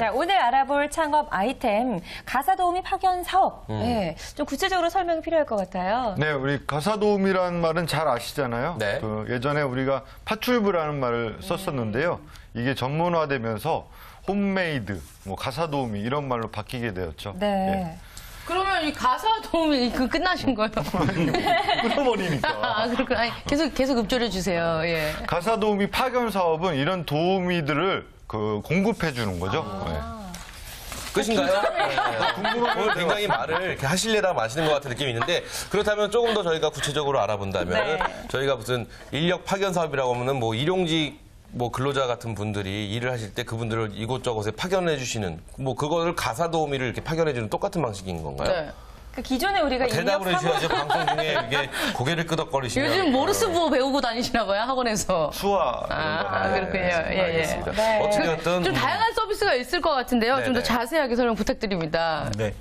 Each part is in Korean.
자, 오늘 알아볼 창업 아이템 가사도우미 파견 사업. 네, 좀 구체적으로 설명이 필요할 것 같아요. 네, 우리 가사도우미라는 말은 잘 아시잖아요. 네. 그 예전에 우리가 파출부라는 말을 썼었는데요. 이게 전문화되면서 홈메이드, 뭐 가사도우미 이런 말로 바뀌게 되었죠. 네. 그러면 이 가사 도우미 끝나신 거예요? 끊어버리니까. 아, 그렇구나. 아니, 계속 up조려 주세요. 예. 가사도우미 파견 사업은 이런 도우미들을 공급해 주는 거죠. 네. 끝인가요? 오늘 굉장히 말을 이렇게 하실래다 마시는 것 같은 느낌이 있는데 그렇다면 조금 더 저희가 구체적으로 알아본다면 저희가 무슨 인력 파견 사업이라고 하면은 뭐 일용직 근로자 같은 분들이 일을 하실 때 그분들을 이곳저곳에 파견해 주시는 뭐 그거를 가사 도우미를 이렇게 파견해 주는 똑같은 방식인 건가요? 네. 그 기존에 우리가 대답을 해주셔야죠. 방송 중에 이게 고개를 끄덕거리시면. 요즘 모르스부호 배우고 다니시나 봐요, 학원에서. 수화. 그렇군요. 예. 알겠습니다. 네. 어찌됐든 좀 다양한 서비스가 있을 것 같은데요. 좀 더 네네. 자세하게 설명 부탁드립니다. 네.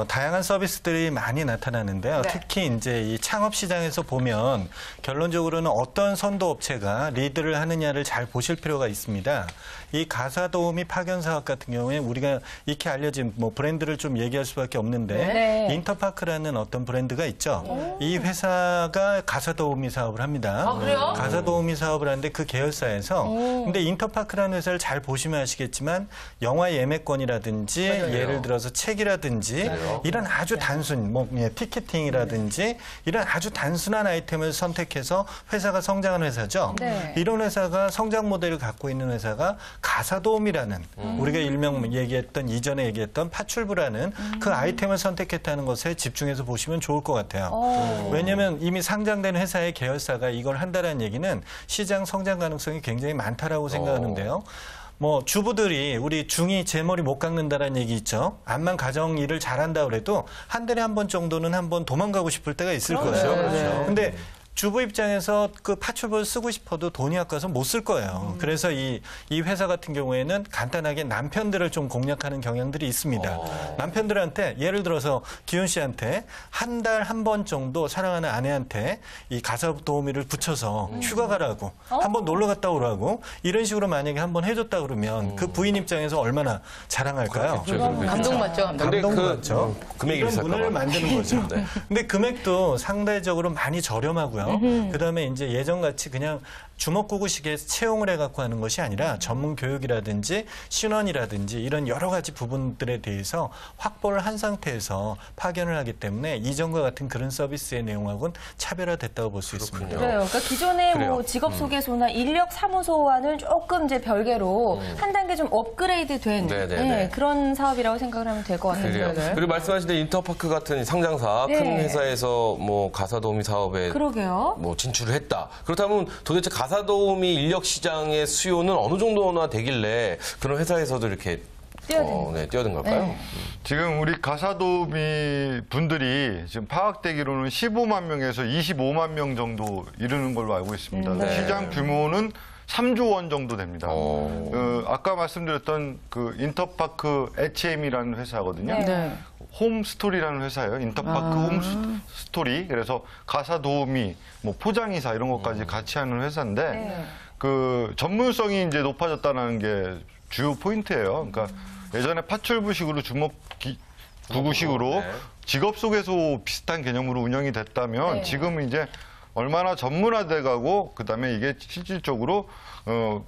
다양한 서비스들이 많이 나타나는데요. 네. 특히 이제 이 창업 시장에서 보면 결론적으로는 어떤 선도 업체가 리드를 하느냐를 잘 보실 필요가 있습니다. 이 가사도우미 파견 사업 같은 경우에 우리가 익히 알려진 브랜드를 좀 얘기할 수밖에 없는데 네. 인터파크라는 어떤 브랜드가 있죠. 이 회사가 가사도우미 사업을 합니다. 아, 그래요? 가사도우미 사업을 하는데 그 계열사에서 근데 인터파크라는 회사를 잘 보시면 아시겠지만 영화 예매권이라든지 예를 들어서 책이라든지 이런 아주 단순 티켓팅이라든지 이런 아주 단순한 아이템을 선택해서 회사가 성장한 회사죠. 네. 이런 회사가 성장 모델을 갖고 있는 회사가 가사도우미라는 우리가 일명 이전에 얘기했던 파출부라는 그 아이템을 선택했다는 것에 집중해서 보시면 좋을 것 같아요. 왜냐하면 이미 상장된 회사의 계열사가 이걸 한다는 얘기는 시장 성장 가능성이 굉장히 많다라고 생각하는데요. 주부들이 우리 중이 제 머리 못 깎는다라는 얘기 있죠. 암만 가정 일을 잘한다 그래도 한 달에 한 번 정도는 한번 도망가고 싶을 때가 있을 거예요. 그렇죠. 근데 주부 입장에서 그 파출부를 쓰고 싶어도 돈이 아까워서 못 쓸 거예요. 그래서 이 회사 같은 경우에는 간단하게 남편들을 좀 공략하는 경향들이 있습니다. 남편들한테 예를 들어서 기훈 씨한테 한 달 한 번 정도 사랑하는 아내한테 이 가사 도우미를 붙여서 휴가 가라고 한번 놀러 갔다 오라고 이런 식으로 만약에 한번 해줬다 그러면 그 부인 입장에서 얼마나 자랑할까요? 감동받죠, 감동. 근데 감동받죠. 금액이 이런 비쌀까 문을 봐. 만드는 거죠. 네. 근데 금액도 상대적으로 많이 저렴하고요. 그다음에 이제 예전같이 그냥 주먹구구식에 채용을 해갖고 하는 것이 아니라 전문 교육이라든지 신원이라든지 이런 여러 가지 부분들에 대해서 확보를 한 상태에서 파견을 하기 때문에 이전과 같은 그런 서비스의 내용하고는 차별화됐다고 볼 수 있습니다. 그래요. 그러니까 기존의 그래요. 직업 소개소나 인력 사무소와는 조금 이제 별개로 한 단계 좀 업그레이드된 네네네. 그런 사업이라고 생각을 하면 될 것 같은데요. 그래요. 그리고 말씀하신 대로 인터파크 같은 상장사, 네. 큰 회사에서 가사도우미 사업에 그러게요. 진출을 했다. 그렇다면 도대체 가사도우미 인력 시장의 수요는 어느 정도나 되길래 그런 회사에서도 이렇게 뛰어든 걸까요? 지금 우리 가사도우미 분들이 지금 파악되기로는 15만 명에서 25만 명 정도 이르는 걸로 알고 있습니다. 네. 시장 규모는 3조 원 정도 됩니다. 아까 말씀드렸던 그 인터파크 HM이라는 회사거든요. 네. 홈스토리라는 회사예요. 인터파크 홈스토리. 그래서 가사도우미, 포장이사 이런 것까지 같이 하는 회사인데 그 전문성이 이제 높아졌다는 게 주요 포인트예요. 그러니까 예전에 파출부식으로 구구식으로 직업소개소 비슷한 개념으로 운영이 됐다면 지금은 이제 얼마나 전문화돼가고 그다음에 이게 실질적으로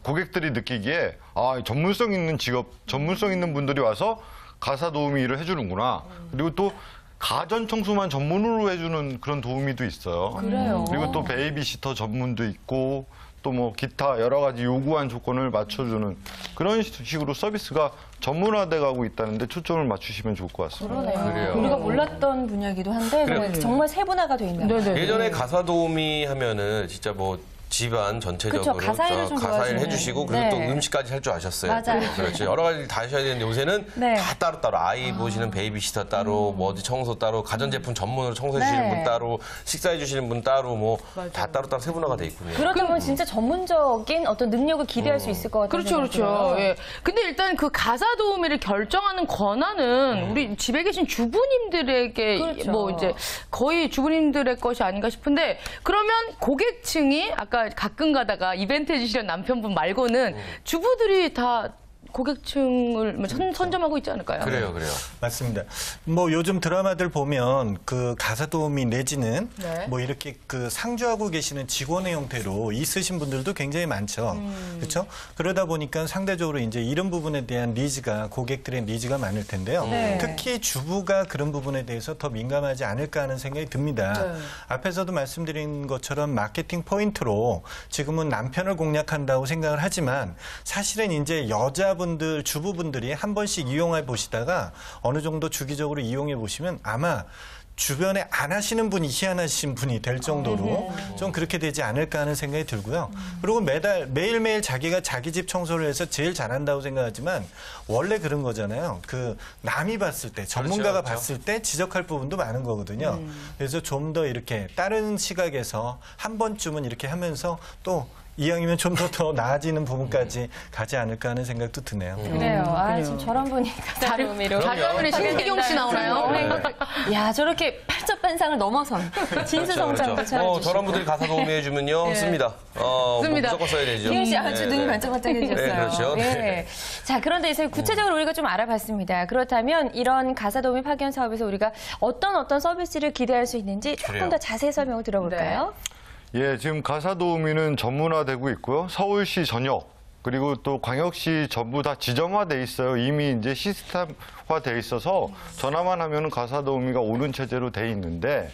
고객들이 느끼기에 전문성 있는 직업, 전문성 있는 분들이 와서 가사 도우미 일을 해주는구나. 그리고 또 가전 청소만 전문으로 해주는 그런 도우미도 있어요. 그래요. 그리고 또 베이비시터 전문도 있고 또 기타 여러 가지 요구한 조건을 맞춰주는 그런 식으로 서비스가 전문화돼가고 있다는데 초점을 맞추시면 좋을 것 같습니다. 그러네요. 그래요. 우리가 몰랐던 분야이기도 한데 정말 세분화가 돼 있네요. 예전에 가사도우미 하면은 진짜 집안 전체적으로 그쵸, 가사 일을 좀 가사 일 도와주는. 해주시고 그리고 네. 또 음식까지 할 줄 아셨어요. 맞아요. 그렇지. 여러 가지 다 하셔야 되는데 요새는 네. 다 따로따로 아이 보시는 베이비시터 따로 어디 청소 따로 가전제품 전문으로 청소해 주시는 네. 분 따로 식사해 주시는 분 따로 다 따로따로 세분화가 돼 있군요. 그러다 보면 진짜 전문적인 어떤 능력을 기대할 수 있을 것 같아요. 그렇죠. 예. 근데 일단 그 가사 도우미를 결정하는 권한은 우리 집에 계신 주부님들에게 그렇죠. 이제 거의 주부님들의 것이 아닌가 싶은데 그러면 고객층이 아까 가끔 가다가 이벤트 해주시는 남편분 말고는 주부들이 다 고객층을 선점하고 있지 않을까요? 그래요. 맞습니다. 뭐 요즘 드라마들 보면 그 가사 도우미 내지는 네. 뭐 이렇게 그 상주하고 계시는 직원의 형태로 있으신 분들도 굉장히 많죠. 그렇죠? 그러다 보니까 상대적으로 이제 이런 부분에 대한 니즈가 고객들의 니즈가 많을 텐데요. 네. 특히 주부가 그런 부분에 대해서 더 민감하지 않을까 하는 생각이 듭니다. 네. 앞에서도 말씀드린 것처럼 마케팅 포인트로 지금은 남편을 공략한다고 생각을 하지만 사실은 이제 여자분들, 주부분들이 한 번씩 이용해 보시다가 어느 정도 주기적으로 이용해 보시면 아마 주변에 안 하시는 분이 희한하신 분이 될 정도로 좀 그렇게 되지 않을까 하는 생각이 들고요. 그리고 매일매일 자기가 자기 집 청소를 해서 제일 잘한다고 생각하지만 원래 그런 거잖아요. 그 남이 봤을 때, 전문가가 그렇죠. 봤을 때 지적할 부분도 많은 거거든요. 그래서 좀 더 이렇게 다른 시각에서 한 번쯤은 이렇게 하면서 또 이왕이면 좀 더 나아지는 부분까지 가지 않을까 하는 생각도 드네요. 그래요. 아, 지금 저런 분이 가사 도우미로. 자리 화면에 신기경 씨 나오나요? 야, 저렇게 팔자반상을 넘어선 진수성찬도 그렇죠. 차려주시고. 저런 분들이 가사 도우미 해주면요. 씁니다. 뭐 씁니다. 무조건 써야 되죠. 기훈 씨 아주 네, 눈이 네. 반짝반짝해졌어요. 네, 그렇죠. 예. 네. 자, 그런데 이제 구체적으로 우리가 좀 알아봤습니다. 그렇다면 이런 가사 도우미 파견 사업에서 우리가 어떤 서비스를 기대할 수 있는지 조금 그래요. 더 자세히 설명을 들어볼까요? 예, 지금 가사 도우미는 전문화되고 있고요. 서울시 전역 그리고 또 광역시 전부 다 지점화돼 있어요. 이미 이제 시스템화돼 있어서 전화만 하면은 가사 도우미가 오는 체제로 돼 있는데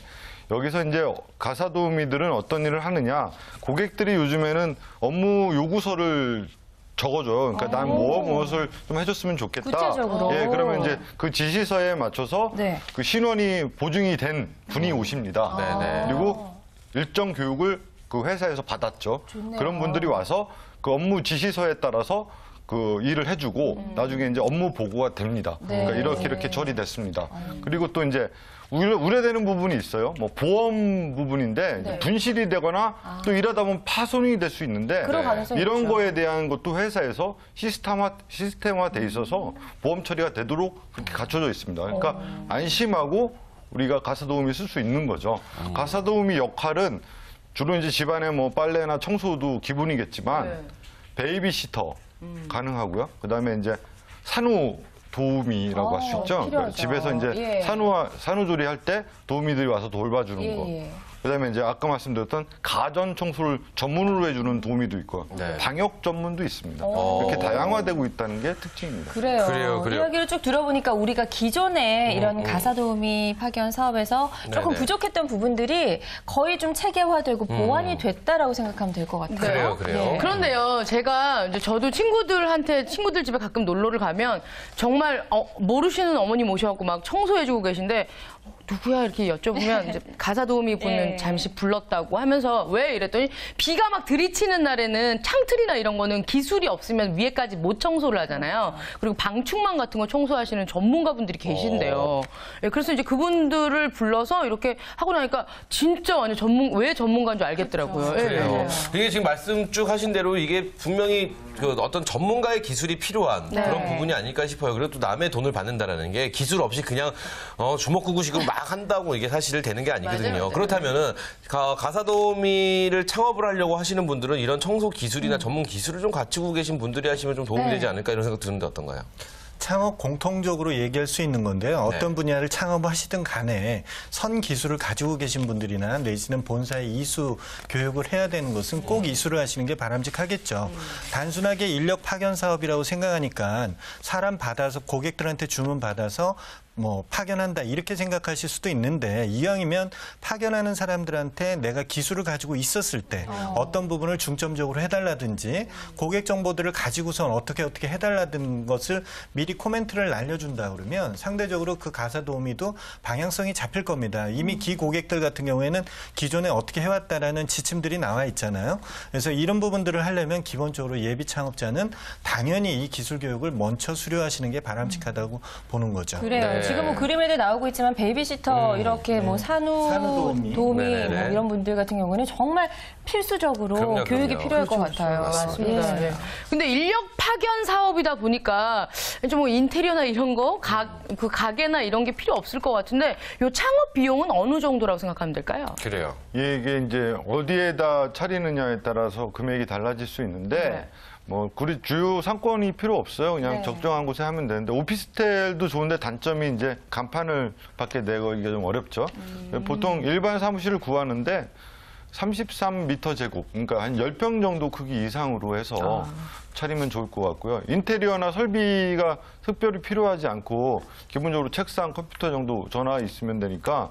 여기서 이제 가사 도우미들은 어떤 일을 하느냐? 고객들이 요즘에는 업무 요구서를 적어줘요. 그러니까 난 무엇을 좀 해줬으면 좋겠다. 구체적으로. 예, 그러면 이제 그 지시서에 맞춰서 네. 그 신원이 보증이 된 분이 오십니다. 네네. 그리고 일정 교육을 그 회사에서 받았죠. 좋네요. 그런 분들이 와서 그 업무 지시서에 따라서 그 일을 해주고 나중에 이제 업무 보고가 됩니다. 네. 그러니까 이렇게 처리됐습니다. 그리고 또 이제 우려되는 부분이 있어요. 뭐 보험 부분인데 네. 분실이 되거나 또 일하다 보면 파손이 될 수 있는데 그럴 가능성이 이런 있죠. 거에 대한 것도 회사에서 시스템화돼 있어서 보험 처리가 되도록 그렇게 갖춰져 있습니다. 그러니까 안심하고 우리가 가사 도우미 쓸 수 있는 거죠. 가사 도우미 역할은 주로 이제 집안에 뭐 빨래나 청소도 기본이겠지만 베이비시터 가능하고요. 그다음에 이제 산후 도우미라고 할 수 있죠. 그러니까 필요하죠. 집에서 이제 예. 산후조리 할 때 도우미들이 와서 돌봐주는 예, 거. 예. 그다음에 이제 아까 말씀드렸던 가전 청소를 전문으로 해주는 도우미도 있고 네. 방역 전문도 있습니다. 이렇게 다양화되고 있다는 게 특징입니다. 그래요. 이야기를 쭉 들어보니까 우리가 기존에 이런 가사 도우미 파견 사업에서 조금 네네. 부족했던 부분들이 거의 좀 체계화되고 보완이 됐다라고 생각하면 될 것 같아요. 그래요. 예. 그런데요, 제가 이제 저도 친구들 집에 가끔 놀러를 가면 정말 모르시는 어머님 오셔갖고 막 청소해주고 계신데 누구야 이렇게 여쭤보면 이제 가사 도우미 분은 예. 잠시 불렀다고 하면서 왜 이랬더니 비가 막 들이치는 날에는 창틀이나 이런 거는 기술이 없으면 위에까지 못 청소를 하잖아요. 그리고 방충망 같은 거 청소하시는 전문가분들이 계신데요. 예, 그래서 이제 그분들을 불러서 이렇게 하고 나니까 진짜 완전 왜 전문가인 줄 알겠더라고요. 예. 그래요. 이게 지금 말씀 쭉 하신 대로 이게 분명히 그 어떤 전문가의 기술이 필요한 네. 그런 부분이 아닐까 싶어요. 그리고 또 남의 돈을 받는다라는 게 기술 없이 그냥 주먹구구식으로 막 한다고 이게 사실 되는 게 아니거든요. 맞아요. 그렇다면은 가사 도우미를 창업을 하려고 하시는 분들은 이런 청소 기술이나 전문 기술을 좀 갖추고 계신 분들이 하시면 좀 도움이 네. 되지 않을까 이런 생각 드는데 어떤가요? 창업 공통적으로 얘기할 수 있는 건데요. 어떤 분야를 창업하시든 간에 선 기술을 가지고 계신 분들이나 내지는 본사의 이수 교육을 해야 되는 것은 꼭 이수를 하시는 게 바람직하겠죠. 단순하게 인력 파견 사업이라고 생각하니까 사람 받아서 고객들한테 주문 받아서 뭐 파견한다 이렇게 생각하실 수도 있는데 이왕이면 파견하는 사람들한테 내가 기술을 가지고 있었을 때 어떤 부분을 중점적으로 해달라든지 고객 정보들을 가지고선 어떻게 해달라는 것을 미리 코멘트를 날려준다 그러면 상대적으로 그 가사 도우미도 방향성이 잡힐 겁니다. 이미 기 고객들 같은 경우에는 기존에 어떻게 해왔다라는 지침들이 나와 있잖아요. 그래서 이런 부분들을 하려면 기본적으로 예비 창업자는 당연히 이 기술 교육을 먼저 수료하시는 게 바람직하다고 보는 거죠. 그래요. 네. 지금 뭐 그림에도 나오고 있지만 베이비시터 이렇게 뭐 산후도우미 네네네. 뭐 이런 분들 같은 경우는 정말 필수적으로 그럼요, 교육이 그럼요. 필요할 것 같아요. 맞습니다. 예. 예. 근데 인력 파견 사업이다 보니까 좀 뭐 인테리어나 이런 거, 그 가게나 이런 게 필요 없을 것 같은데 요 창업 비용은 어느 정도라고 생각하면 될까요? 그래요. 이게 이제 어디에다 차리느냐에 따라서 금액이 달라질 수 있는데 네. 뭐 주요 상권이 필요 없어요. 그냥 네. 적정한 곳에 하면 되는데 오피스텔도 좋은데 단점이 이제 간판을 밖에 내기가 좀 어렵죠. 보통 일반 사무실을 구하는데 33m 제곱, 그러니까 한 10평 정도 크기 이상으로 해서 차리면 좋을 것 같고요. 인테리어나 설비가 특별히 필요하지 않고 기본적으로 책상, 컴퓨터 정도 전화 있으면 되니까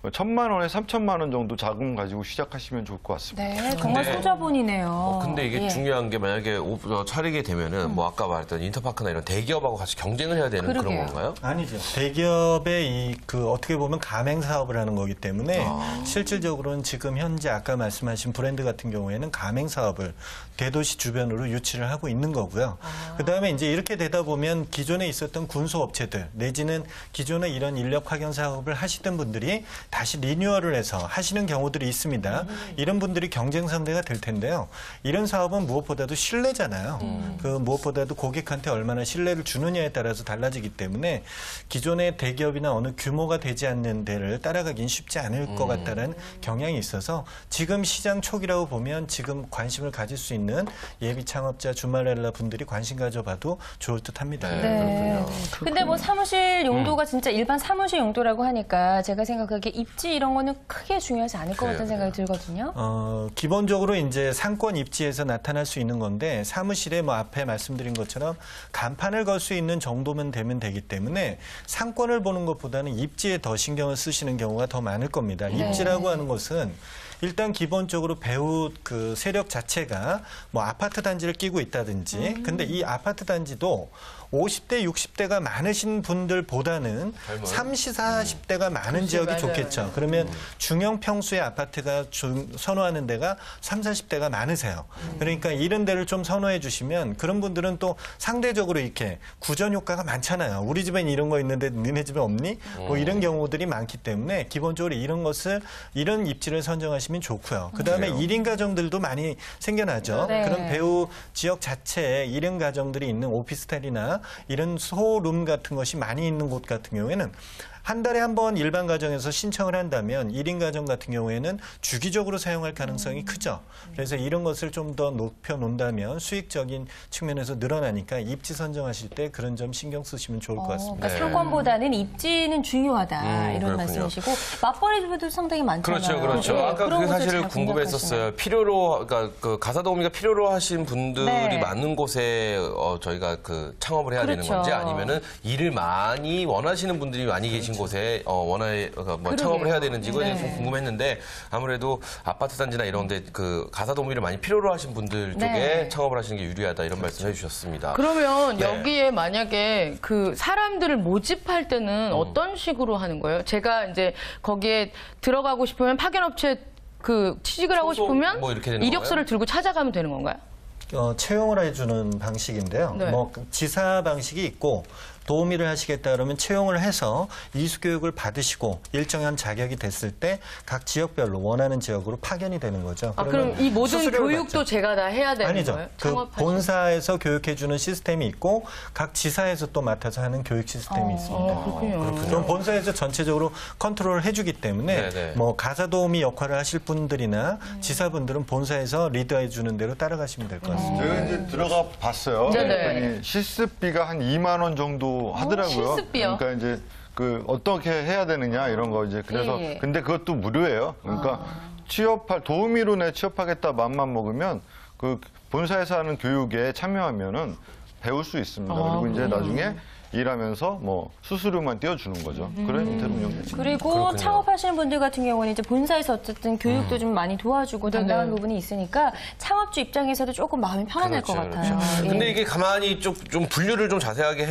1,000만 원에 3,000만 원 정도 자금 가지고 시작하시면 좋을 것 같습니다. 네, 정말 근데- 소자본이네요. 근데 이게 예. 중요한 게 만약에 차리게 되면은 뭐 아까 말했던 인터파크나 이런 대기업하고 같이 경쟁을 해야 되는 그런 그러게요. 건가요? 아니죠. 대기업의 어떻게 보면 가맹 사업을 하는 거기 때문에 실질적으로는 지금 현재 아까 말씀하신 브랜드 같은 경우에는 가맹 사업을 대도시 주변으로 유치를 하고 있는 거고요. 그다음에 이제 이렇게 되다 보면 기존에 있었던 군소업체들 내지는 기존에 이런 인력 파견 사업을 하시던 분들이 다시 리뉴얼을 해서 하시는 경우들이 있습니다. 이런 분들이 경쟁 상대가 될 텐데요. 이런 사업은 무엇보다도 신뢰잖아요. 그 무엇보다도 고객한테 얼마나 신뢰를 주느냐에 따라서 달라지기 때문에 기존의 대기업이나 어느 규모가 되지 않는 데를 따라가긴 쉽지 않을 것 같다는 경향이 있어서 지금 시장 초기라고 보면 지금 관심을 가질 수 있는 예비 창업자 주말렐라 분들이 관심 가져봐도 좋을 듯합니다. 네. 근데 뭐 사무실 용도가 진짜 일반 사무실 용도라고 하니까 제가 생각하기에 입지 이런 거는 크게 중요하지 않을 것 같다는 생각이 들거든요. 기본적으로 이제 상권 입지에서 나타날 수 있는 건데 사무실에 뭐 앞에 말씀드린 것처럼 간판을 걸 수 있는 정도면 되면 되기 때문에 상권을 보는 것보다는 입지에 더 신경을 쓰시는 경우가 더 많을 겁니다. 입지라고 하는 것은 일단 기본적으로 배우 그 세력 자체가 뭐 아파트 단지를 끼고 있다든지 근데 이 아파트 단지도 50대, 60대가 많으신 분들보다는 30, 40대가 많은 지역이 맞아요. 좋겠죠. 그러면 중형 평수의 아파트가 선호하는 데가 30, 40대가 많으세요. 그러니까 이런 데를 좀 선호해 주시면 그런 분들은 또 상대적으로 이렇게 구전 효과가 많잖아요. 우리 집엔 이런 거 있는데 너네 집에 없니? 뭐 이런 경우들이 많기 때문에 기본적으로 이런 입지를 선정하시면 좋고요. 그다음에 1인 가정들도 많이 생겨나죠. 네. 그런 배우 지역 자체에 1인 가정들이 있는 오피스텔이나 이런 소룸 같은 것이 많이 있는 곳 같은 경우에는 한 달에 한 번 일반 가정에서 신청을 한다면 1인 가정 같은 경우에는 주기적으로 사용할 가능성이 크죠. 그래서 이런 것을 좀 더 높여 놓는다면 수익적인 측면에서 늘어나니까 입지 선정하실 때 그런 점 신경 쓰시면 좋을 것 같습니다. 그러니까 상권보다는 입지는 중요하다 이런 그렇군요. 말씀이시고 맞벌이 집도 상당히 많잖아요. 그렇죠. 네, 아까 그런 그게 곳을 사실 잘 궁금했었어요. 그러니까 그 가사도우미가 필요로 하신 분들이 네. 많은 곳에 저희가 그 창업을 해야 되는 그렇죠. 건지 아니면은 일을 많이 원하시는 분들이 많이 계신 곳에 창업을 해야 되는지 이거에 대해서 좀 궁금했는데 아무래도 아파트 단지나 이런데 그 가사도우미를 많이 필요로 하신 분들 쪽에 네. 창업을 하시는 게 유리하다 이런 말씀 해주셨습니다. 그러면 네. 여기에 만약에 그 사람들을 모집할 때는 어떤 식으로 하는 거예요? 제가 이제 거기에 들어가고 싶으면 파견업체 그 취직을 하고 소속 싶으면 뭐 이렇게 되는 이력서를 들고 찾아가면 되는 건가요? 채용을 해주는 방식인데요. 네. 뭐 지사 방식이 있고 도우미를 하시겠다 그러면 채용을 해서 이수 교육을 받으시고 일정한 자격이 됐을 때 각 지역별로 원하는 지역으로 파견이 되는 거죠. 아, 그럼 이 모든 수수료를 교육도 받죠. 제가 다 해야 되는 아니죠. 거예요? 그 창업하실 본사에서 교육해주는 시스템이 있고 각 지사에서 또 맡아서 하는 교육 시스템이 있습니다. 그렇군요. 그럼 본사에서 전체적으로 컨트롤을 해주기 때문에 네네. 뭐 가사도우미 역할을 하실 분들이나 지사분들은 본사에서 리드해주는 대로 따라가시면 될 것 같습니다. 제가 이제 들어가 봤어요. 네네. 그랬더니 실습비가 한 2만 원 정도 하더라고요. 실습비요? 그러니까 이제 그 어떻게 해야 되느냐 이런 거 이제 그래서 예, 예. 근데 그것도 무료예요. 그러니까 도우미로 내 취업하겠다 맘만 먹으면 그 본사에서 하는 교육에 참여하면은 배울 수 있습니다. 그리고 이제 나중에 일하면서 뭐 수수료만 떼어주는 거죠. 그런 형태로 운영되죠. 그리고 그렇군요. 창업하시는 분들 같은 경우는 이제 본사에서 어쨌든 교육도 좀 많이 도와주고 담당한 부분이 있으니까 창업주 입장에서도 조금 마음이 편안할 것 같아요. 예. 근데 이게 가만히 좀 분류를 좀 자세하게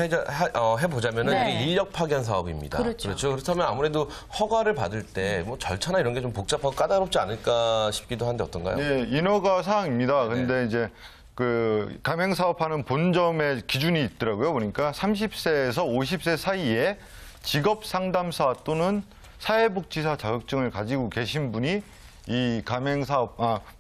해보자면은 네. 이게 인력 파견 사업입니다. 그렇죠. 그렇다면 아무래도 허가를 받을 때 뭐 절차나 이런 게 좀 복잡하고 까다롭지 않을까 싶기도 한데 어떤가요? 예, 인허가 사항입니다. 근데 이제 그 가맹 사업하는 본점의 기준이 있더라고요. 그러니까 30세에서 50세 사이에 직업 상담사 또는 사회복지사 자격증을 가지고 계신 분이 이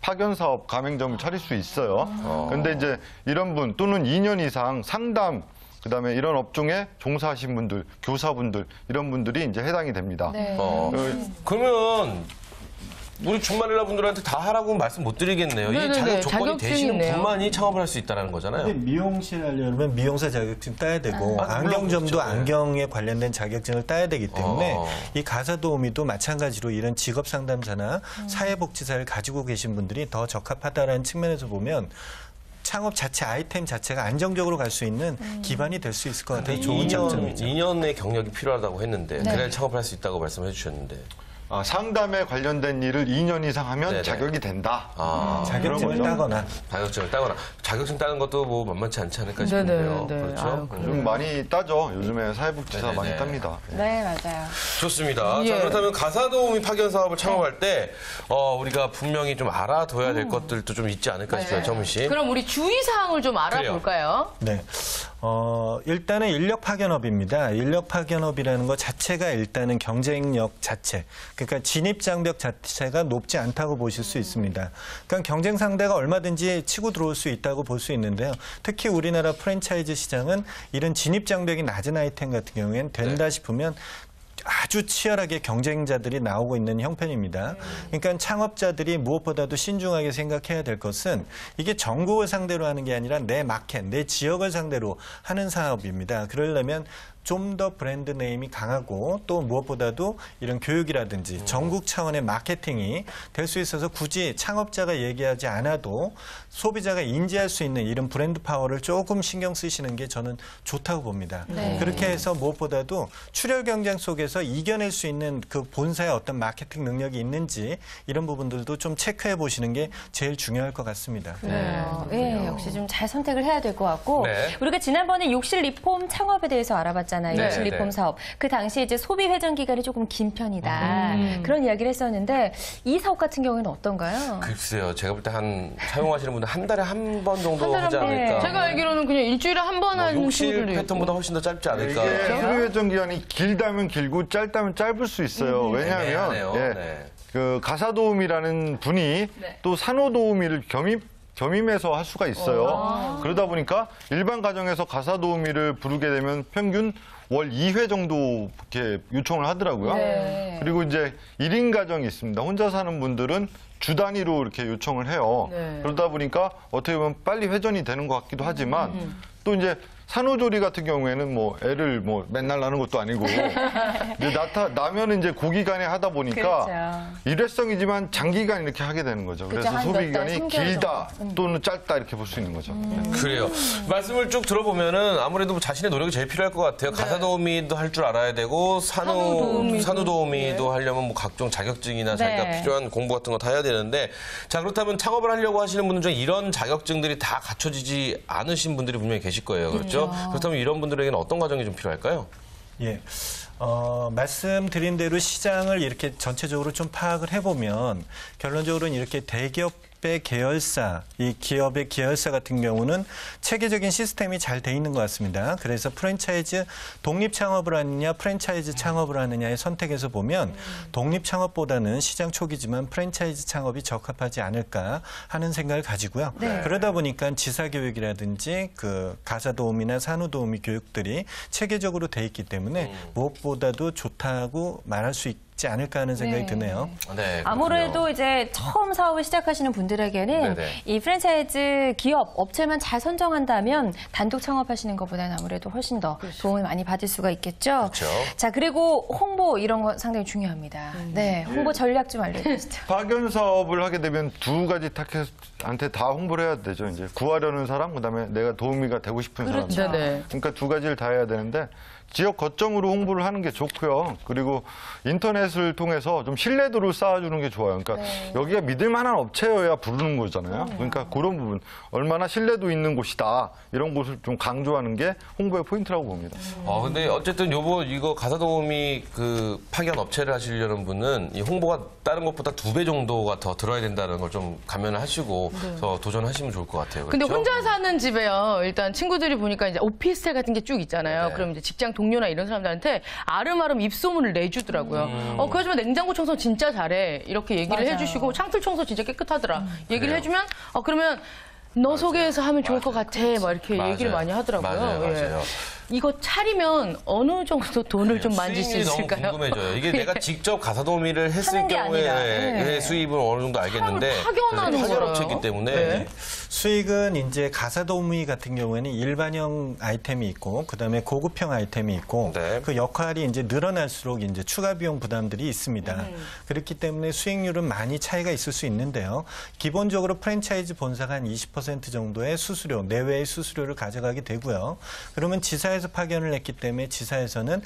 파견 사업 가맹점을 차릴 수 있어요. 그런데 이제 이런 분 또는 2년 이상 상담 그다음에 이런 업종에 종사하신 분들, 교사분들 이런 분들이 이제 해당이 됩니다. 네. 그러면 우리 준마릴라 분들한테 다 하라고 말씀 못 드리겠네요. 이 네네네, 자격 조건이 자격증이 되시는 있네요. 분만이 창업을 할 수 있다는 거잖아요. 근데 미용실 하려면 미용사 자격증 따야 되고 아, 안경점도 물론 그렇죠. 안경에 관련된 자격증을 따야 되기 때문에 이 가사도우미도 마찬가지로 이런 직업 상담사나 사회복지사를 가지고 계신 분들이 더 적합하다라는 측면에서 보면 창업 자체 아이템 자체가 안정적으로 갈 수 있는 기반이 될 수 있을 것 같아요. 좋은 장점이죠. 2년의 경력이 필요하다고 했는데 네. 그래야 창업을 할 수 있다고 말씀해 주셨는데 상담에 관련된 일을 2년 이상 하면 네네. 자격이 된다. 자격증을 그런 거죠. 따거나 자격증을 따거나 자격증 따는 것도 뭐 만만치 않지 않을까 싶은데요. 네네. 그렇죠? 아유, 좀 많이 따죠. 요즘에 사회복지사 네네네. 많이 tab니다. 네, 맞아요. 좋습니다. 예. 자, 그렇다면 가사도우미 파견 사업을 창업할 때 우리가 분명히 좀 알아둬야 될 것들도 좀 있지 않을까 싶어요. 정민 씨. 그럼 우리 주의사항을 좀 알아볼까요? 네. 일단은 인력 파견업입니다. 인력 파견업이라는 것 자체가 일단은 경쟁력 자체, 그러니까 진입 장벽 자체가 높지 않다고 보실 수 있습니다. 그러니까 경쟁 상대가 얼마든지 치고 들어올 수 있다고 볼 수 있는데요. 특히 우리나라 프랜차이즈 시장은 이런 진입 장벽이 낮은 아이템 같은 경우에는 된다 싶으면 아주 치열하게 경쟁자들이 나오고 있는 형편입니다. 그러니까 창업자들이 무엇보다도 신중하게 생각해야 될 것은 이게 전국을 상대로 하는 게 아니라 내 마켓, 내 지역을 상대로 하는 사업입니다. 그러려면 좀 더 브랜드 네임이 강하고 또 무엇보다도 이런 교육이라든지 전국 차원의 마케팅이 될 수 있어서 굳이 창업자가 얘기하지 않아도 소비자가 인지할 수 있는 이런 브랜드 파워를 조금 신경 쓰시는 게 저는 좋다고 봅니다. 네. 그렇게 해서 무엇보다도 출혈 경쟁 속에서 이겨낼 수 있는 그 본사의 어떤 마케팅 능력이 있는지 이런 부분들도 좀 체크해 보시는 게 제일 중요할 것 같습니다. 네, 역시 좀 잘 선택을 해야 될 것 같고 네. 우리가 지난번에 욕실 리폼 창업에 대해서 알아봤잖아요. 네, 욕실 네. 리폼 사업. 그 당시에 이제 소비 회전 기간이 조금 긴 편이다. 그런 이야기를 했었는데 이 사업 같은 경우에는 어떤가요? 글쎄요. 제가 볼 때 사용하시는 분들 한 달에 한 번 정도 한 달에 하지 한 번. 않을까. 제가 알기로는 그냥 일주일에 한 번 하는 욕실 친구들도 있고. 패턴보다 훨씬 더 짧지 않을까. 이게 소비회전 기간이 길다면 길고 짧다면 짧을 수 있어요. 왜냐하면 애매하네요. 네. 그 가사도우미라는 분이 또 산후도우미를 겸임해서 할 수가 있어요. 그러다 보니까 일반 가정에서 가사도우미를 부르게 되면 평균 월 2회 정도 이렇게 요청을 하더라고요. 네. 그리고 이제 1인 가정이 있습니다. 혼자 사는 분들은 주 단위로 이렇게 요청을 해요. 네. 그러다 보니까 어떻게 보면 빨리 회전이 되는 것 같기도 하지만 또 이제 산후조리 같은 경우에는 뭐 애를 뭐 맨날 낳는 것도 아니고 이제 나면은 이제 고기간에 하다 보니까 그렇죠. 일회성이지만 장기간 이렇게 하게 되는 거죠. 그렇죠. 그래서 한 소비 몇 달, 기간이 3개월 길다 정도. 또는 짧다 이렇게 볼 수 있는 거죠. 그래요. 말씀을 쭉 들어보면은 아무래도 뭐 자신의 노력이 제일 필요할 것 같아요. 가사도우미도 할 줄 알아야 되고 산후도우미도 하려면 뭐 각종 자격증이나 자기가 네. 필요한 공부 같은 거 다 해야 되는데 자 그렇다면 창업을 하려고 하시는 분들 중에 이런 자격증들이 다 갖춰지지 않으신 분들이 분명히 계실 거예요. 그렇죠? 그렇다면 이런 분들에게는 어떤 과정이 좀 필요할까요? 예. 말씀드린 대로 시장을 이렇게 전체적으로 좀 파악을 해보면 결론적으로는 이렇게 대기업의 계열사, 이 기업의 계열사 같은 경우는 체계적인 시스템이 잘 돼 있는 것 같습니다. 그래서 프랜차이즈 독립 창업을 하느냐 프랜차이즈 창업을 하느냐의 선택에서 보면 독립 창업보다는 시장 초기지만 프랜차이즈 창업이 적합하지 않을까 하는 생각을 가지고요. 그러다 보니까 지사교육이라든지 그 가사도우미나 산후도우미 교육들이 체계적으로 돼 있기 때문에 무엇보다도 좋다고 말할 수 있지 않을까 하는 생각이 네. 드네요. 네, 아무래도 그렇군요. 이제 처음 사업을 시작하시는 분들에게는 네네. 이 프랜차이즈 기업, 업체만 잘 선정한다면 단독 창업하시는 것보다는 아무래도 훨씬 더 도움을 많이 받을 수가 있겠죠. 그렇죠. 자, 그리고 홍보 이런 거 상당히 중요합니다. 네, 홍보 전략 좀 알려주시죠. 파견 사업을 하게 되면 두 가지 타겟한테 다 홍보를 해야 되죠. 이제 구하려는 사람, 그다음에 내가 도우미가 되고 싶은 사람. 그렇죠. 네네. 그러니까 두 가지를 다 해야 되는데 지역 거점으로 홍보를 하는 게 좋고요. 그리고 인터넷 인터넷을 통해서 좀 신뢰도를 쌓아주는 게 좋아요. 그러니까 여기가 믿을 만한 업체여야 부르는 거잖아요. 그러니까 그런 부분, 얼마나 신뢰도 있는 곳이다 이런 곳을 좀 강조하는 게 홍보의 포인트라고 봅니다. 근데 어쨌든 이거 가사도우미 그 파견 업체를 하시려는 분은 이 홍보가 다른 것보다 2배 정도가 더 들어야 된다는 걸 좀 감면을 하시고 도전하시면 좋을 것 같아요. 근데 그렇죠? 혼자 사는 집에요. 일단 친구들이 보니까 이제 오피스텔 같은 게 쭉 있잖아요. 네. 그럼 이제 직장 동료나 이런 사람들한테 아름아름 입소문을 내주더라고요. 그 하지만 냉장고 청소 진짜 잘해. 이렇게 얘기를 맞아요. 해주시고 창틀 청소 진짜 깨끗하더라. 얘기를 해주면 그러면 너 소개해서 하면 좋을 것 같아. 막 이렇게 얘기를 많이 하더라고요. 맞아요. 이거 차리면 어느 정도 돈을 좀 만질 수 수익률이 있을까요? 너무 궁금해져요. 이게 내가 직접 가사도우미를 했을 하는 게 경우에 아니라. 수입은 어느 정도 알겠는데 파견하는 파견업체이기 거라요? 때문에 네. 수익은 이제 가사도우미 같은 경우에는 일반형 아이템이 있고 그다음에 고급형 아이템이 있고 네. 그 역할이 이제 늘어날수록 이제 추가 비용 부담들이 있습니다. 그렇기 때문에 수익률은 많이 차이가 있을 수 있는데요. 기본적으로 프랜차이즈 본사가 한 20% 정도의 수수료, 내외의 수수료를 가져가게 되고요. 그러면 지사에서 파견을 했기 때문에 지사에서는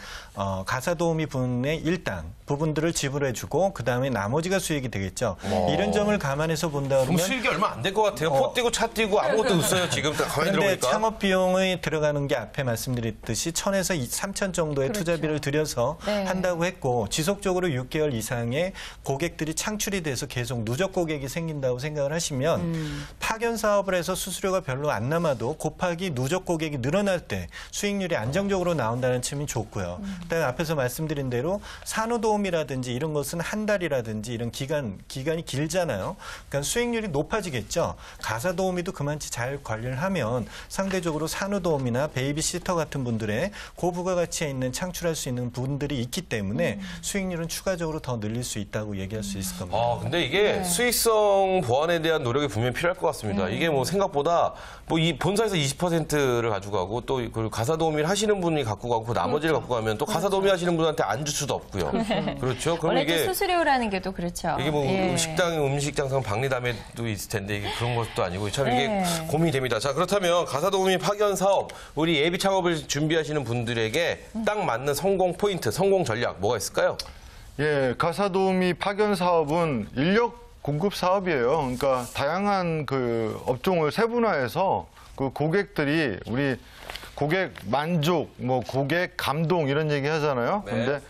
가사도우미 분의 일당 부분들을 지불해주고 그다음에 나머지가 수익이 되겠죠. 이런 점을 감안해서 본다 그럼 그러면 수익이 얼마 안 될 것 같아요. 포 띄고 차 띄고 아무것도 없어요. 지금 딱 가만히 그런데 들어보니까. 창업 비용이 들어가는 게 앞에 말씀드렸듯이 1,000에서 3,000 정도의 투자비를 들여서 네. 한다고 했고 지속적으로 6개월 이상의 고객들이 창출이 돼서 계속 누적 고객이 생긴다고 생각을 하시면 파견 사업을 해서 수수료가 별로 안 남아도 곱하기 누적 고객이 늘어날 때 수익률이 안정적으로 나온다는 측면이 좋고요. 그다음에 앞에서 말씀드린 대로 산후도우미라든지 이런 것은 한 달이라든지 이런 기간이 길잖아요. 그러니까 수익률이 높아지겠죠. 가사도우미도 그만치 잘 관리를 하면 상대적으로 산후도우미나 베이비시터 같은 분들의 고부가가치에 있는 창출할 수 있는 분들이 있기 때문에 수익률은 추가적으로 더 늘릴 수 있다고 얘기할 수 있을 겁니다. 근데 이게 수익성 보완에 대한 노력이 분명히 필요할 것 같습니다. 이게 뭐 생각보다 뭐 이 본사에서 20%를 가져가고 또 그 가사도우미를 하시는 분이 갖고 가고 나머지를 갖고 가면 또 가사도우미 하시는 분한테 안 줄 수도 없고요. 그렇죠. 그럼 원래 이게 또 수수료라는 게 또 그렇죠. 이게 뭐 예. 음식 장사는 박리담에도 있을 텐데 이게 그런 것도 아니고 참 이게 네. 고민이 됩니다. 자, 그렇다면 가사도우미 파견 사업 우리 예비 창업을 준비하시는 분들에게 딱 맞는 성공 포인트, 성공 전략 뭐가 있을까요? 예, 가사도우미 파견 사업은 인력 공급 사업이에요. 그러니까 다양한 그 업종을 세분화해서 그 고객들이 우리 고객 만족, 뭐 고객 감동 이런 얘기 하잖아요. 네. 근데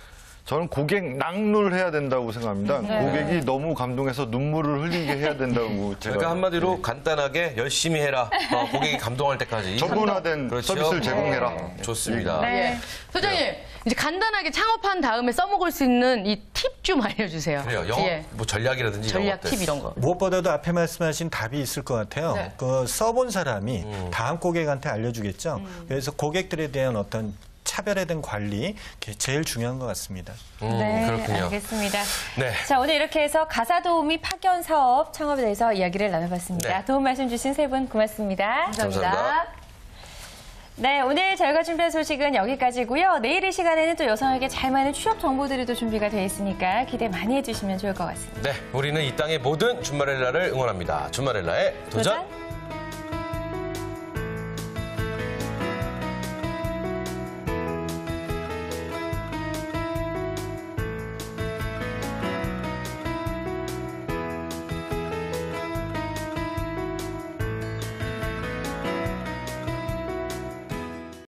저는 고객 낙률 해야 된다고 생각합니다. 고객이 너무 감동해서 눈물을 흘리게 해야 된다고 제가. 그러니까 한마디로 간단하게 열심히 해라. 고객이 감동할 때까지. 전문화된 그렇죠. 서비스를 제공해라. 좋습니다. 네. 소장님, 이제 간단하게 창업한 다음에 써먹을 수 있는 이 팁 좀 알려주세요. 그래요. 영업 예. 뭐 전략이라든지 이런 전략 것들. 팁 이런 거. 무엇보다도 앞에 말씀하신 답이 있을 것 같아요. 네. 그 써본 사람이 다음 고객한테 알려주겠죠. 그래서 고객들에 대한 어떤 차별에 대한 관리, 그게 제일 중요한 것 같습니다. 네, 그렇군요. 알겠습니다. 네. 자, 오늘 이렇게 해서 가사도우미 파견 사업 창업에 대해서 이야기를 나눠봤습니다. 네. 도움 말씀 주신 세 분 고맙습니다. 감사합니다. 네, 오늘 저희가 준비한 소식은 여기까지고요. 내일 이 시간에는 또 여성에게 잘 맞는 취업 정보들이 또 준비가 되어 있으니까 기대 많이 해주시면 좋을 것 같습니다. 네, 우리는 이 땅의 모든 준마렐라를 응원합니다. 준마렐라의 도전.